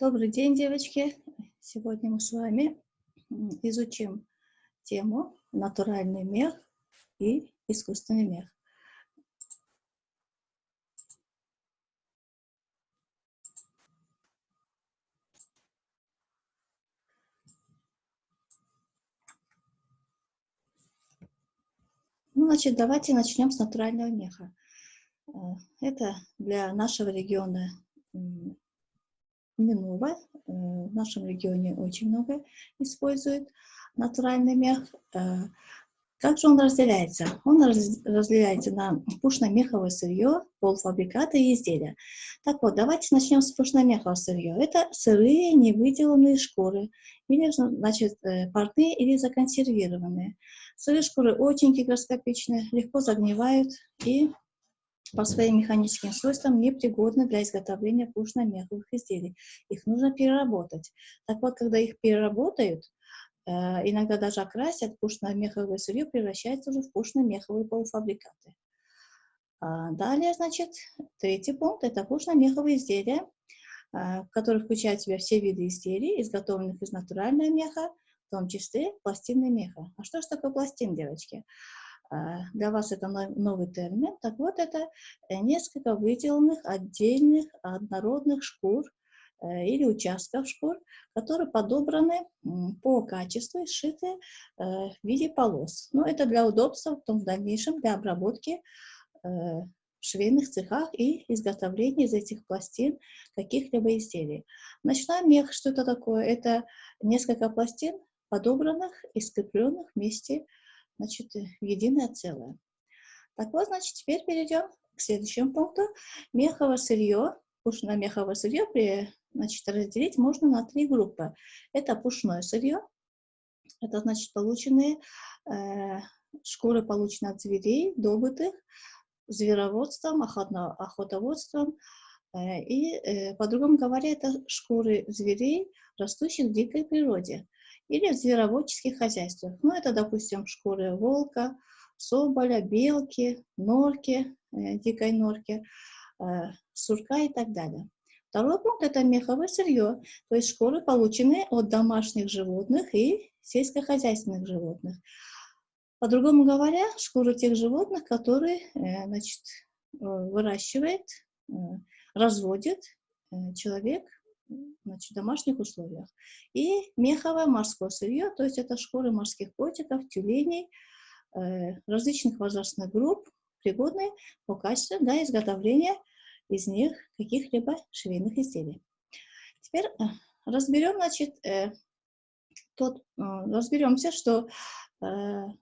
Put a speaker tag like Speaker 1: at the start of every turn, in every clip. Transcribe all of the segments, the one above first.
Speaker 1: Добрый день, девочки! Сегодня мы с вами изучим тему натуральный мех и искусственный мех. Значит, давайте начнем с натурального меха. Это для нашего региона не новое. В нашем регионе очень много используют натуральный мех. Как же он разделяется? Он разделяется на пушно-меховое сырье, полуфабрикаты и изделия. Так вот, давайте начнем с пушно-мехового сырья. Это сырые, невыделанные шкуры, или, значит, портные или законсервированные. Сырые шкуры очень гигроскопичные, легко загнивают и по своим механическим свойствам непригодны для изготовления пушно-меховых изделий. Их нужно переработать. Так вот, когда их переработают, иногда даже окрасят, пушно-меховое сырье превращается уже в пушно-меховые полуфабрикаты. Далее, значит, третий пункт – это пушно-меховые изделия, которые включают в себя все виды изделий, изготовленных из натурального меха, в том числе пластины меха. А что же такое пластин, девочки? Для вас это новый термин. Так вот, это несколько выделанных, отдельных, однородных шкур, или участков шкур, которые подобраны по качеству и сшиты в виде полос. Но это для удобства потом в дальнейшем для обработки в швейных цехах и изготовления из этих пластин каких-либо изделий. Ночной мех, что это такое? Это несколько пластин, подобранных и скрепленных вместе, значит, в единое целое. Так вот, значит, теперь перейдем к следующему пункту. Меховое сырье, пушное меховое сырье, значит, разделить можно на три группы. Это пушное сырье, это, значит, полученные шкуры, полученные от зверей, добытых звероводством, охотоводством, и, по-другому говоря, это шкуры зверей, растущих в дикой природе или в звероводческих хозяйствах. Ну, это, допустим, шкуры волка, соболя, белки, норки, дикой норки, сурка и так далее. Второй пункт – это меховое сырье, то есть шкуры, полученные от домашних животных и сельскохозяйственных животных. По-другому говоря, шкуры тех животных, которые, значит, выращивает, разводит человек, значит, в домашних условиях. И меховое морское сырье, то есть это шкуры морских котиков, тюленей, различных возрастных групп, пригодные по качеству для изготовления из них каких-либо швейных изделий. Теперь разберем, значит, разберемся, что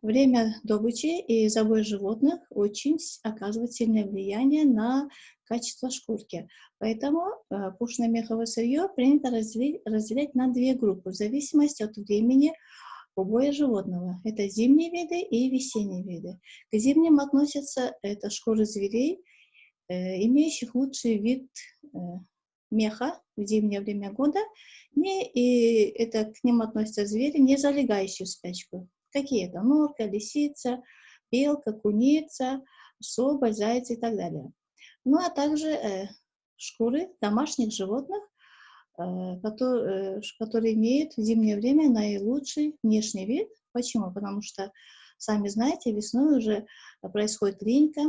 Speaker 1: время добычи и забоя животных очень оказывает сильное влияние на качество шкурки. Поэтому пушно-меховое сырье принято разделять на две группы в зависимости от времени убоя животного. Это зимние виды и весенние виды. К зимним относятся это шкуры зверей, имеющих лучший вид меха в зимнее время года, и это к ним относятся звери, не залегающие в спячку. Какие это? Норка, лисица, белка, куница, соболь, заяц и так далее. Ну, а также шкуры домашних животных, которые имеют в зимнее время наилучший внешний вид. Почему? Потому что, сами знаете, весной уже происходит линька,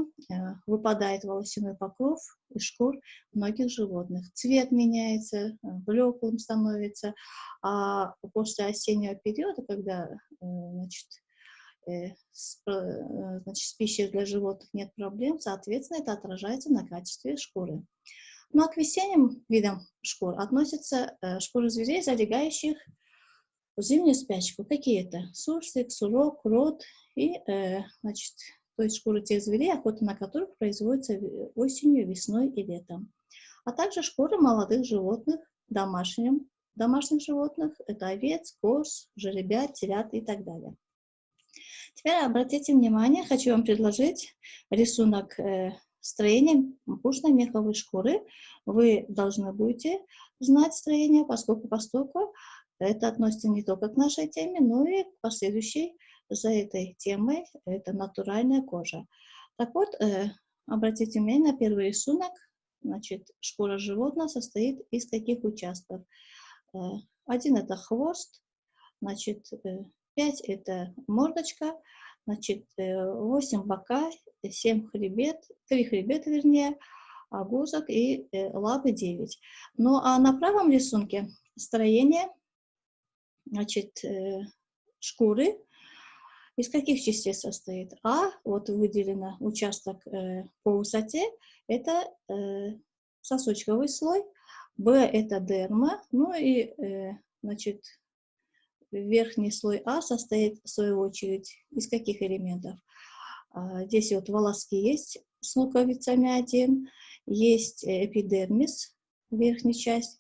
Speaker 1: выпадает волосяной покров из шкур многих животных. Цвет меняется, блеклым становится, а после осеннего периода, когда, значит, с пищей для животных нет проблем, соответственно, это отражается на качестве шкуры. Ну а к весенним видам шкур относятся шкуры зверей, залегающих в зимнюю спячку. Какие это? Суслик, сурок, крот и, значит, то есть шкуры тех зверей, охота на которых производится осенью, весной и летом. А также шкуры молодых животных, домашних животных, это овец, коз, жеребят, телят и так далее. Теперь обратите внимание, хочу вам предложить рисунок строения пушно-меховой шкуры. Вы должны будете знать строение, поскольку это относится не только к нашей теме, но и к последующей за этой темой, это натуральная кожа. Так вот, обратите внимание на первый рисунок. значит, шкура животного состоит из каких участков? 1 это хвост, значит, 5 это мордочка, значит, 8 бока, 7 хребет, 3 хребета, вернее, огузок и лапы 9. Ну а на правом рисунке строение, значит, шкуры из каких частей состоит? Вот выделено участок по высоте, это сосочковый слой, Б это дерма, ну и, значит, верхний слой состоит, в свою очередь, из каких элементов? Здесь вот волоски есть с луковицами один, есть эпидермис, верхняя часть,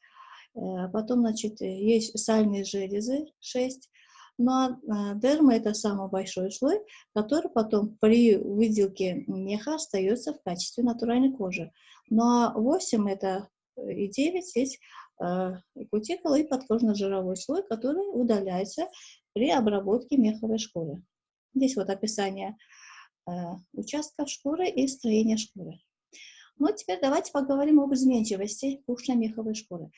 Speaker 1: потом, значит, есть сальные железы 6, но дерма это самый большой слой, который потом при выделке меха остается в качестве натуральной кожи. Ну а 8 это и 9 здесь кутикула и подкожно-жировой слой, который удаляется при обработке меховой шкуры. Здесь вот описание участков шкуры и строения шкуры. Ну, теперь давайте поговорим об изменчивости пушно-меховой шкуры.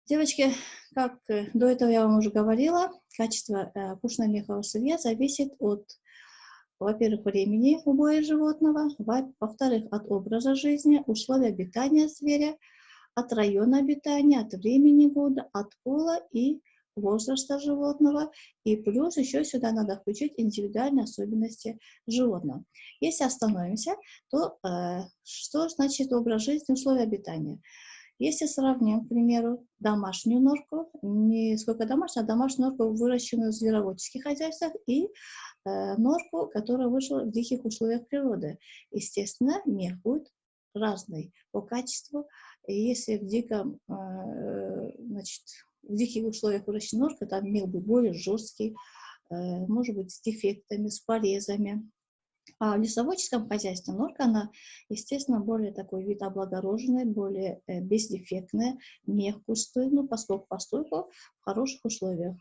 Speaker 1: Девочки, как до этого я вам уже говорила, качество пушно-мехового сырья зависит от, во-первых, времени убоя животного, во-вторых, от образа жизни, условий обитания зверя, от района обитания, от времени года, от пола и возраста животного, и плюс еще сюда надо включить индивидуальные особенности животного. Если остановимся, то что значит образ жизни, условия обитания? Если сравним, к примеру, домашнюю норку, не сколько домашнюю, а домашнюю норку, выращенную в звероводческих хозяйствах, и норку, которая вышла в диких условиях природы, естественно, мех будет разный по качеству. И если в диком, значит, в диких условиях выращена норка, там мех будет более жесткий, может быть, с дефектами, с порезами. А в лесоводческом хозяйстве норка, она, естественно, более такой вид облагороженный, более бездефектная, мех густой, ну, постольку в хороших условиях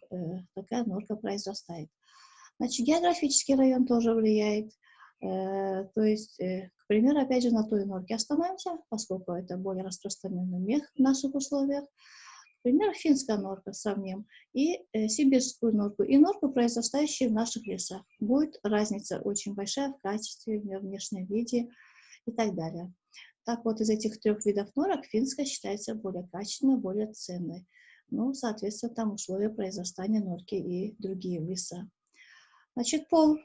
Speaker 1: такая норка произрастает. Значит, географический район тоже влияет. То есть, к примеру, опять же, на той норке остановимся, поскольку это более распространенный мех в наших условиях. К примеру, финская норка сравним и сибирскую норку, и норку, произрастающую в наших лесах. Будет разница очень большая в качестве, в внешнем виде и так далее. Так вот, из этих 3 видов норок финская считается более качественной, более ценной. Ну, соответственно, там условия произрастания норки и другие леса. Значит, пол.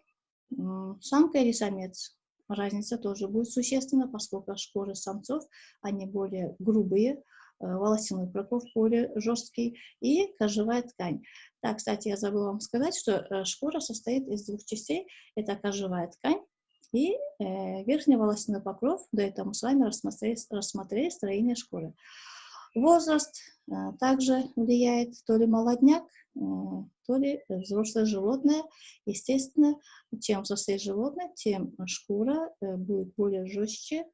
Speaker 1: Самка или самец. Разница тоже будет существенна, поскольку шкуры самцов, они более грубые, волосяной покров более жесткий и кожевая ткань. Так, кстати, я забыла вам сказать, что шкура состоит из 2 частей. Это кожевая ткань и верхний волосяной покров. До этого мы с вами рассмотрели строение шкуры. Возраст также влияет, то ли молодняк, то ли взрослое животное. Естественно, чем взрослее животное, тем шкура будет более жестче,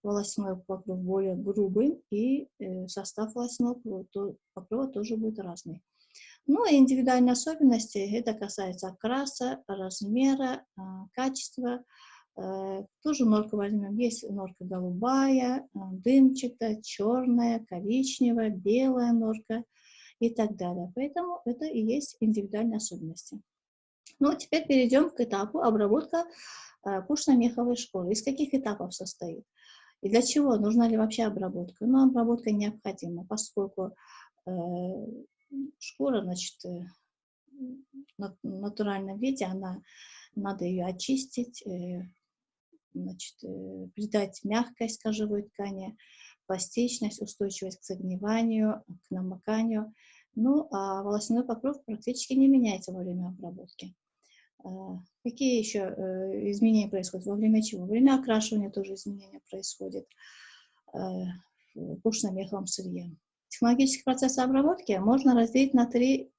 Speaker 1: волосяной покров более грубый, и состав волосяного покрова тоже будет разный. Ну и индивидуальные особенности, это касается окраса, размера, качества. Тоже норку возьмем. Есть норка голубая, дымчатая, черная, коричневая, белая норка и так далее. Поэтому это и есть индивидуальные особенности. Ну, теперь перейдем к этапу обработка пушно-меховой шкуры. Из каких этапов состоит? И для чего? Нужна ли вообще обработка? Ну, обработка необходима, поскольку шкура, значит, в натуральном виде, надо ее очистить, значит, придать мягкость кожевой ткани, пластичность, устойчивость к загниванию, к намоканию. Ну, а волосяной покров практически не меняется во время обработки. Какие еще изменения происходят? Во время чего? Во время окрашивания тоже изменения происходят в пушно-меховом сырье. Технологический процесс обработки можно разделить на 3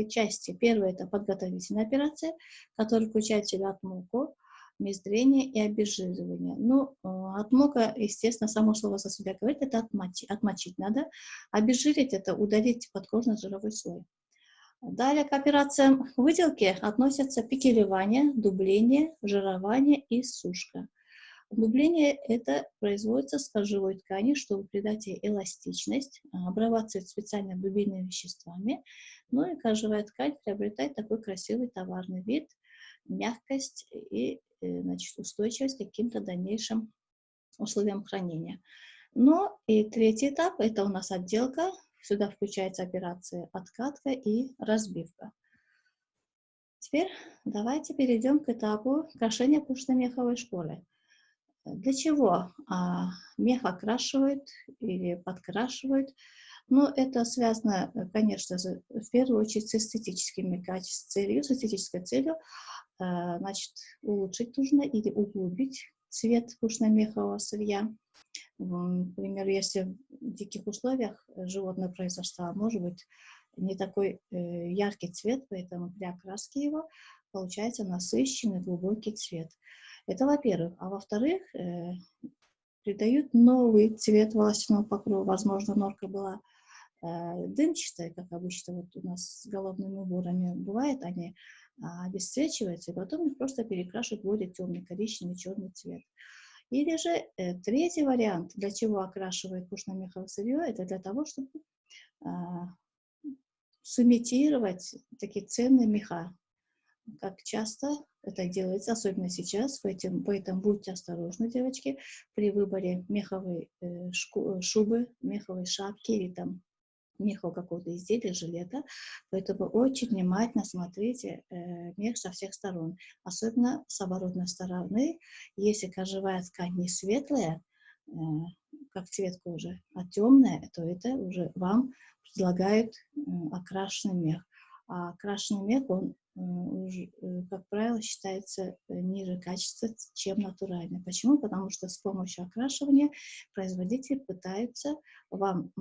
Speaker 1: части. Первая – это подготовительная операция, которая включает в себя отмывку, мездрение и обезжиривание. Ну, отмока, естественно, само слово за себя говорит, это отмочить надо. Обезжирить – это удалить подкожно-жировой слой. Далее к операциям выделки относятся пикелевание, дубление, жирование и сушка. Углубление это производится с кожевой ткани, чтобы придать ей эластичность, обрабатывать специально дубильными веществами. Ну и кожевая ткань приобретает такой красивый товарный вид, мягкость и значит, устойчивость к каким-то дальнейшим условиям хранения. Но и третий этап это у нас отделка. Сюда включаются операции откатка и разбивка. Теперь давайте перейдем к этапу крашения пушечно-меховой шкуры. Для чего мех окрашивают или подкрашивают? Но это связано, конечно же, в первую очередь с эстетическими качествами, с эстетической целью. Значит, улучшить нужно или углубить цвет пушечно-мехового сырья. Например, если в диких условиях животное произошло, может быть не такой яркий цвет, поэтому при окраске его получается насыщенный глубокий цвет. Это во-первых. А во-вторых, придают новый цвет волосяного покрова. Возможно, норка была дымчатая, как обычно вот у нас с головными уборами бывает, они обесцвечиваются, и потом их просто перекрашивают в более темный коричневый, черный цвет. Или же третий вариант, для чего окрашивают пушечно-меховое сырье, это для того, чтобы сымитировать такие ценные меха. Как часто это делается, особенно сейчас, поэтому будьте осторожны, девочки, при выборе меховой шубы, меховой шапки или там мехового какого-то изделия, жилета. Поэтому очень внимательно смотрите мех со всех сторон, особенно с оборотной стороны. Если кожевая ткань не светлая, как цвет кожи, а темная, то это уже вам предлагают окрашенный мех. А окрашенный мех, он, как правило, считается ниже качества, чем натуральный. Почему? Потому что с помощью окрашивания производитель пытается вам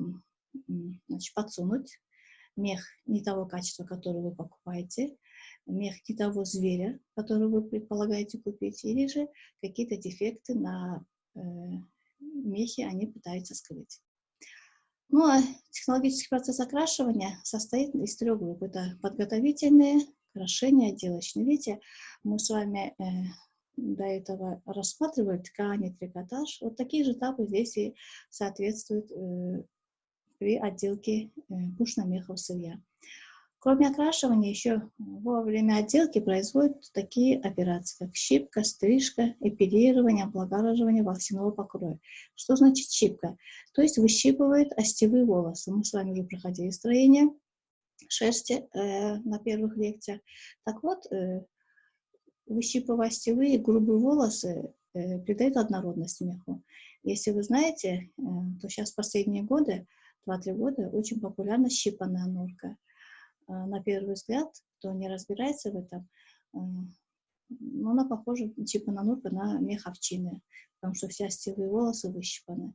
Speaker 1: значит, подсунуть мех не того качества, который вы покупаете, мех не того зверя, который вы предполагаете купить, или же какие-то дефекты на мехе они пытаются скрыть. Ну, а технологический процесс окрашивания состоит из 3 групп. Это подготовительные, крашение, отделочные. Видите, мы с вами до этого рассматривали ткани, трикотаж. Вот такие же этапы здесь и соответствуют при отделке пушечно-мехового сырья. Кроме окрашивания, еще во время отделки производят такие операции, как щипка, стрижка, эпилирование, облагораживание волосяного покроя. Что значит щипка? То есть выщипывают остевые волосы. Мы с вами уже проходили строение шерсти на первых лекциях. Так вот, выщипывая остевые грубые волосы, придают однородность меху. Если вы знаете, то сейчас в последние годы, 2-3 года, очень популярна щипанная норка. На первый взгляд, кто не разбирается в этом, она похожа типа на норку, на мех овчины, потому что все остевые волосы выщипаны.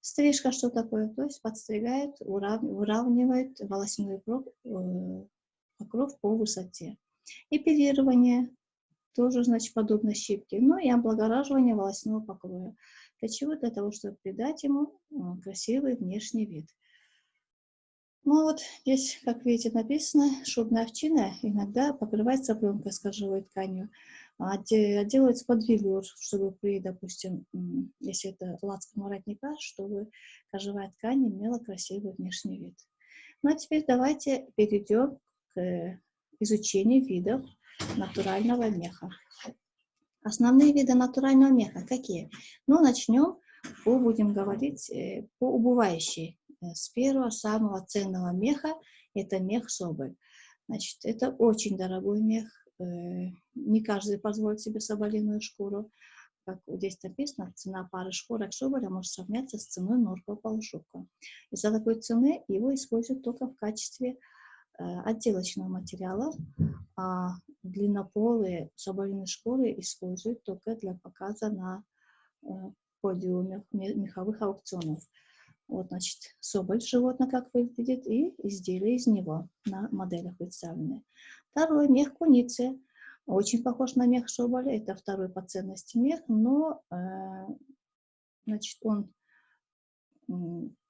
Speaker 1: Стрижка что такое? То есть подстригает, выравнивает волосяной покров по высоте. Эпилирование тоже, значит, подобно щипке. Ну и облагораживание волосяного покроя. Для чего? Для того, чтобы придать ему красивый внешний вид. Ну вот здесь, как видите, написано, шубная овчина иногда покрывается пленкой с кожевой тканью, делается под велюр, чтобы при, допустим, если это лацкан воротника, чтобы кожевая ткань имела красивый внешний вид. Ну а теперь давайте перейдем к изучению видов натурального меха. Основные виды натурального меха какие? Ну, начнем, будем говорить по убывающей. С первого самого ценного меха это мех соболь. Значит, это очень дорогой мех. Не каждый позволит себе соболиную шкуру. Как здесь написано, цена пары шкурок соболя может сравняться с ценой норкового полушубка. Из-за такой цены его используют только в качестве отделочного материала, а длиннополые соболиные шкуры используют только для показа на подиумах меховых аукционов. Вот, значит, соболь животное как выглядит и изделия из него на моделях представлены. Второй мех куницы. Очень похож на мех соболя. Это второй по ценности мех, но значит, он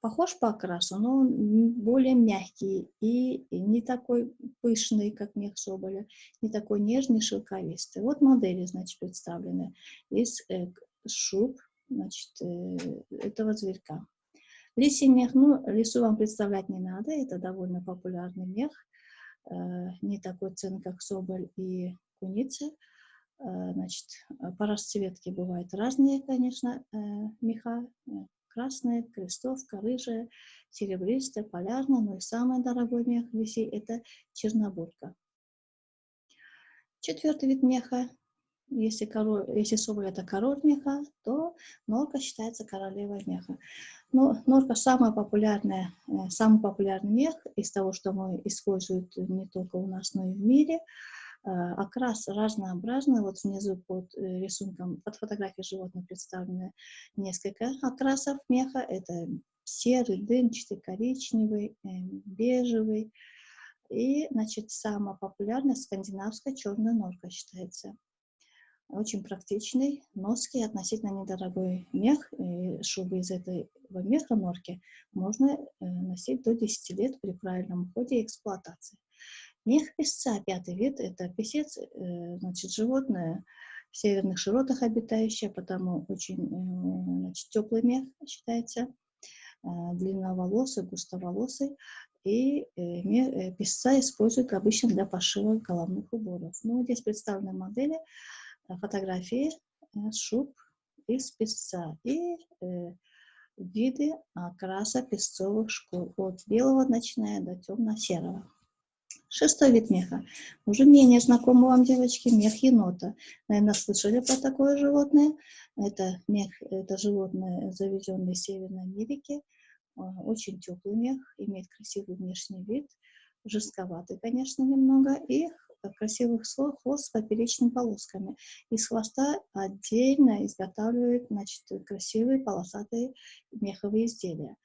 Speaker 1: похож по окрасу, но он более мягкий и не такой пышный, как мех соболя, не такой нежный, шелковистый. Вот модели, значит, представлены из шуб, значит, этого зверька. Лисий мех, ну, лису вам представлять не надо, это довольно популярный мех, не такой ценный, как соболь и куница. Значит, по расцветке бывают разные, конечно, меха. Красная, крестовка, рыжая, серебристая, полярная. Но и самый дорогой мех лисий — это чернобурка. Четвертый вид меха. Если соболь — это король меха, то норка считается королевой меха. Но норка самый популярный мех из того, что мы используем не только у нас, но и в мире. Окрас разнообразный. Вот внизу под рисунком, под фотографией животных представлены несколько окрасов меха. Это серый, дымчатый, коричневый, бежевый. И, значит, самая популярная скандинавская черная норка считается. Очень практичный, носки, относительно недорогой мех. И шубы из этого меха норки можно носить до 10 лет при правильном уходе и эксплуатации. Мех песца, пятый вид, это песец, значит, животное в северных широтах обитающее, потому очень, значит, теплый мех считается, длинноволосый, густоволосый, и песца используют обычно для пошива головных уборов. Ну, здесь представлены модели, фотографии шуб из песца и виды окраса песцовых шкур, от белого начиная до темно-серого. Шестой вид меха. Уже менее знакомый вам, девочки, мех енота. Наверное, слышали про такое животное. Это мех, это животное, завезенное из Северной Америки. Очень теплый мех, имеет красивый внешний вид. Жестковатый, конечно, немного. И красивый хвост с поперечными полосками. Из хвоста отдельно изготавливают, значит, красивые полосатые меховые изделия.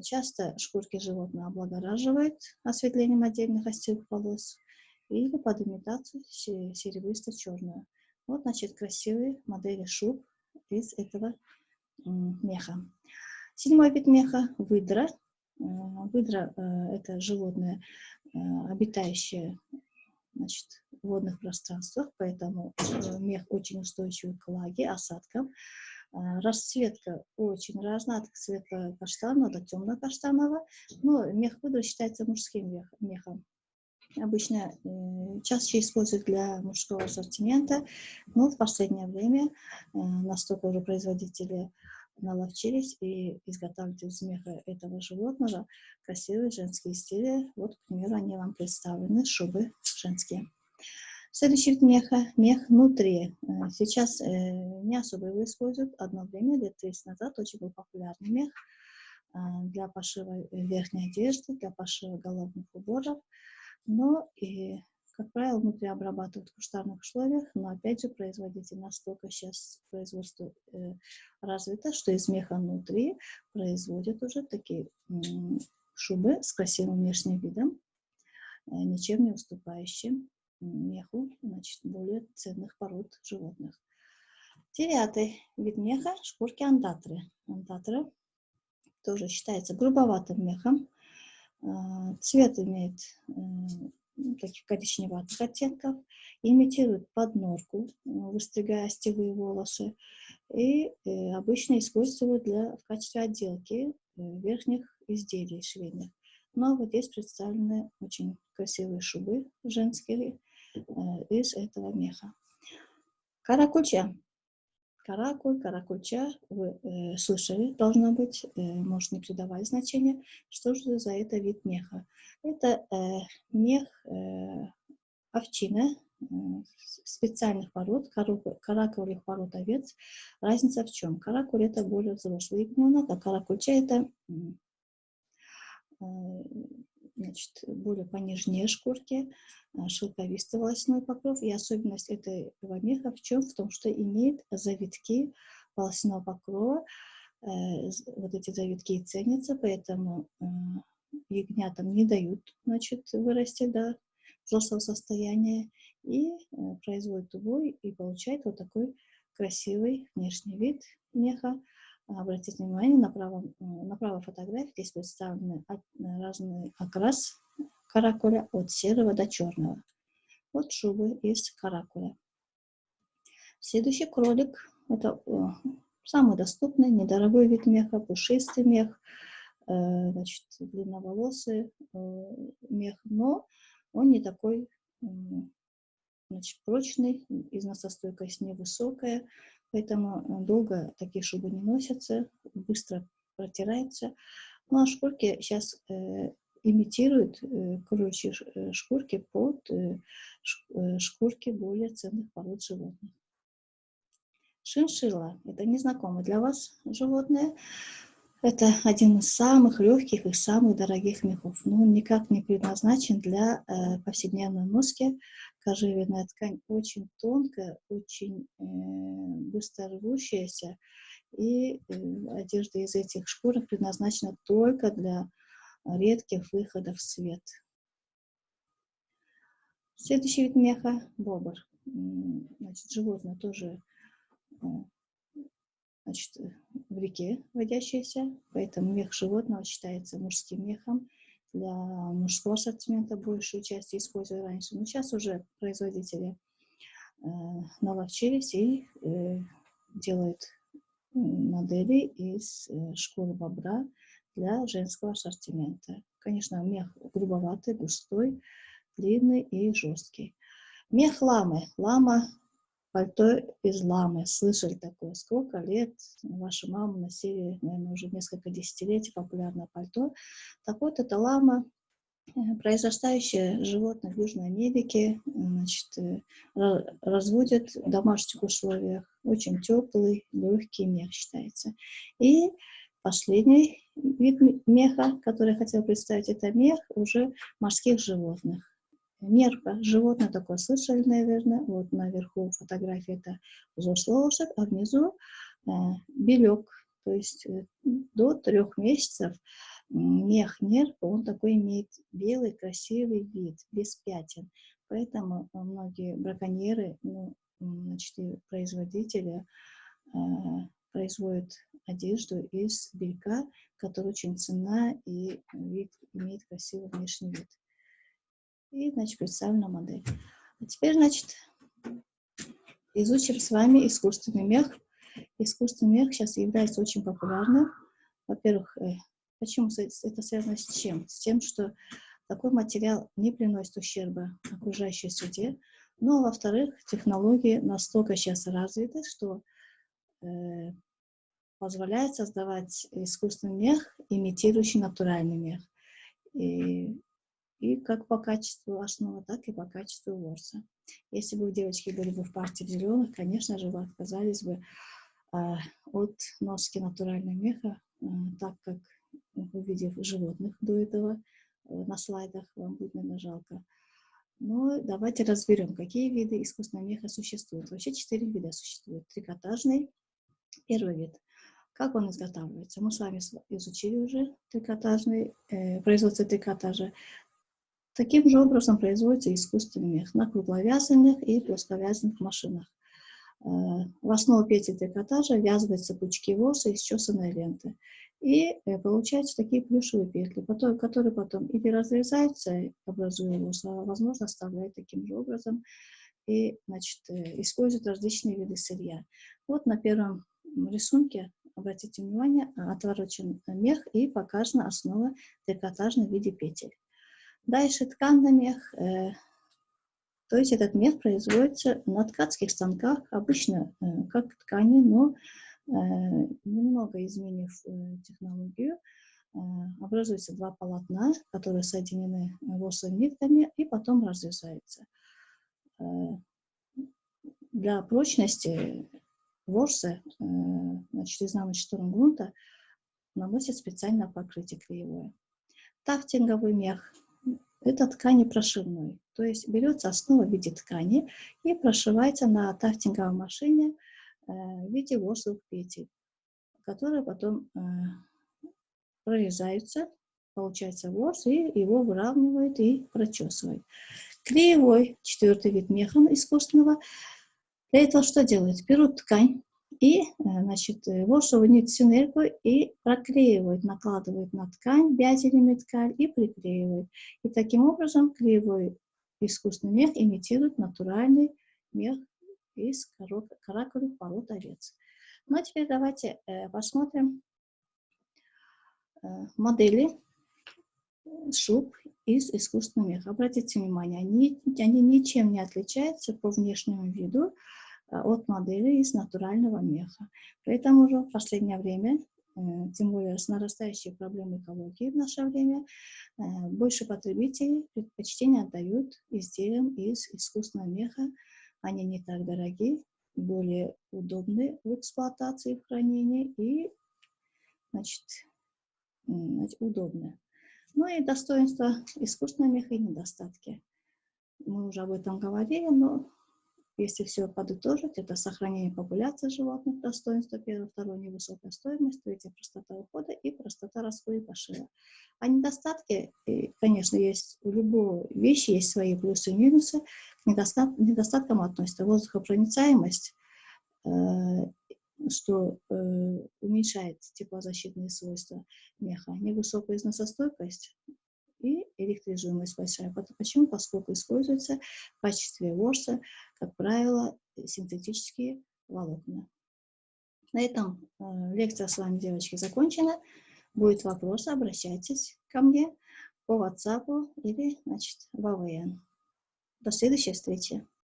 Speaker 1: Часто шкурки животного облагораживают осветлением отдельных остевых волос или под имитацию серебристо-черную. Вот, значит, красивые модели шуб из этого меха. Седьмой вид меха – выдра. Выдра – это животное, обитающее, значит, в водных пространствах, поэтому мех очень устойчивый к влаге, осадкам. Расцветка очень разная, от светло-каштанового до темно-каштанового. Но мех выдры считается мужским мехом. Обычно чаще используют для мужского ассортимента, но в последнее время настолько уже производители наловчились и изготавливают из меха этого животного красивые женские изделия. Вот, к примеру, они вам представлены, шубы женские. Следующий вид меха – мех нутри. Сейчас не особо его используют. Одно время, лет 30 назад, очень был популярный мех для пошива верхней одежды, для пошива головных уборов. Но, и, как правило, внутри обрабатывают в кустарных условиях. Но, опять же, производитель настолько сейчас производство развито, что из меха нутри производят уже такие шубы с красивым внешним видом, ничем не уступающим меху, значит, более ценных пород животных. Девятый вид меха – шкурки ондатры. Ондатра тоже считается грубоватым мехом. Цвет имеет таких коричневатых оттенков, имитирует поднорку, выстригая остевые волосы, и обычно используют в качестве отделки верхних изделий швейных. Но вот здесь представлены очень красивые шубы женские из этого меха. Каракульча. Каракульча, вы слышали, должно быть, может, не придавать значения. Что же за это вид меха? Это мех овчина специальных пород, каракулевых пород овец. Разница в чем? Каракуль — это более взрослый ягненок, а каракульча — это значит, более понежнее шкурки, шелковистый волосяной покров. И особенность этого меха в чем? В том, что имеет завитки волосяного покрова. Вот эти завитки и ценятся, поэтому ягнятам не дают, значит, вырасти до взрослого состояния и производят убой и получают вот такой красивый внешний вид меха. Обратите внимание, на правой фотографии здесь представлены разный окрас каракуля от серого до черного. Вот шубы из каракуля. Следующий кролик Это самый доступный, недорогой вид меха, пушистый мех, значит, длинноволосый мех, но он не такой, значит, прочный, износостойкость невысокая, поэтому долго такие шубы не носятся, быстро протираются. Ну, а шкурки сейчас имитируют кроличьи шкурки под шкурки более ценных пород животных. Шиншилла – это незнакомое для вас животное. Это один из самых легких и самых дорогих мехов. Но он никак не предназначен для повседневной носки. Кожевенная ткань очень тонкая, очень быстро рвущаяся. И одежда из этих шкурок предназначена только для редких выходов в свет. Следующий вид меха – бобр. Значит, животное тоже, значит, в реке водящееся, поэтому мех животного считается мужским мехом. Для мужского ассортимента большую часть использовали раньше, но сейчас уже производители наловчились и делают модели из шкуры бобра для женского ассортимента. Конечно, мех грубоватый, густой, длинный и жесткий. Мех ламы. Лама – пальто из ламы. Слышали такое? Сколько лет ваши мамы носили, наверное, уже несколько десятилетий популярное пальто. Так вот, это лама, произрастающее животное в Южной Америке, значит, разводят в домашних условиях. Очень теплый, легкий мех считается. И последний вид меха, который я хотела представить, это мех уже морских животных. Нерпа, животное такое, слышали, наверное. Вот наверху фотографии это взрослый лошадь, а внизу белек. То есть до 3 месяцев мех нерпа, он такой имеет белый красивый вид, без пятен. Поэтому многие браконьеры, значит, производители производят одежду из белька, которая очень ценна и имеет красивый внешний вид. И, значит, представлена модель. А теперь, значит, изучим с вами искусственный мех. Искусственный мех сейчас является очень популярным. Во-первых, почему это связано с чем? С тем, что такой материал не приносит ущерба окружающей среде. Ну, а во-вторых, технологии настолько сейчас развиты, что позволяет создавать искусственный мех, имитирующий натуральный мех. И как по качеству основы, так и по качеству ворса. Если бы девочки были бы в партии зеленых, конечно же, вы отказались бы от носки натурального меха, так как, увидев животных до этого на слайдах, вам будет, наверное, жалко. Но давайте разберем, какие виды искусственного меха существуют. Вообще 4 вида существует. Трикотажный, первый вид. Как он изготавливается? Мы с вами изучили уже трикотажный, производство трикотажа. Таким же образом производится искусственный мех на кругловязанных и плосковязанных машинах. В основу петель трикотажа ввязываются пучки ворса из чесаной ленты. И получаются такие плюшевые петли, которые потом или разрезаются, образуя ворс, а возможно оставляют таким же образом. И, значит, используют различные виды сырья. Вот на первом рисунке, обратите внимание, отворочен мех и показана основа трикотажной в виде петель. Дальше тканный мех, то есть этот мех производится на ткацких станках, обычно как ткани, но немного изменив технологию, образуются 2 полотна, которые соединены ворсовыми нитками и потом разрезаются. Для прочности ворса, значит, изнаночной стороны грунта наносят специальное покрытие клеевое. Тафтинговый мех. Это ткани прошивной, то есть берется основа в виде ткани и прошивается на тафтинговой машине в виде ворсовых петель, которые потом прорезаются, получается ворс, и его выравнивают и прочесывают. Клеевой, 4-й вид меха искусственного. Для этого что делают? Берут ткань и, значит, ворсовую нить синергию и проклеивают, накладывают на ткань бязелями ткань и приклеивают. И таким образом клеевой искусственный мех имитирует натуральный мех из каракулевых пород овец. Ну а теперь давайте посмотрим модели шуб из искусственного меха. Обратите внимание, они ничем не отличаются по внешнему виду от модели из натурального меха. Поэтому уже в последнее время, тем более с нарастающей проблемой экологии в наше время, больше потребителей предпочтение отдают изделиям из искусственного меха. Они не так дорогие, более удобны в эксплуатации, в хранении и, значит, удобны. Ну и достоинства искусственного меха и недостатки. Мы уже об этом говорили, но если все подытожить, это сохранение популяции животных, достоинство первое, второе, невысокая стоимость, третье, простота ухода и простота расхода и пошива. А недостатки, конечно, есть у любой вещи, есть свои плюсы и минусы. К недостаткам относятся воздухопроницаемость, что уменьшает теплозащитные свойства меха, невысокая износостойкость и электризуемость большая. Почему? Поскольку используется в качестве ворса, как правило, синтетические волокна. На этом лекция с вами, девочки, закончена. Будет вопрос, обращайтесь ко мне по WhatsApp или, значит, в АВН. До следующей встречи.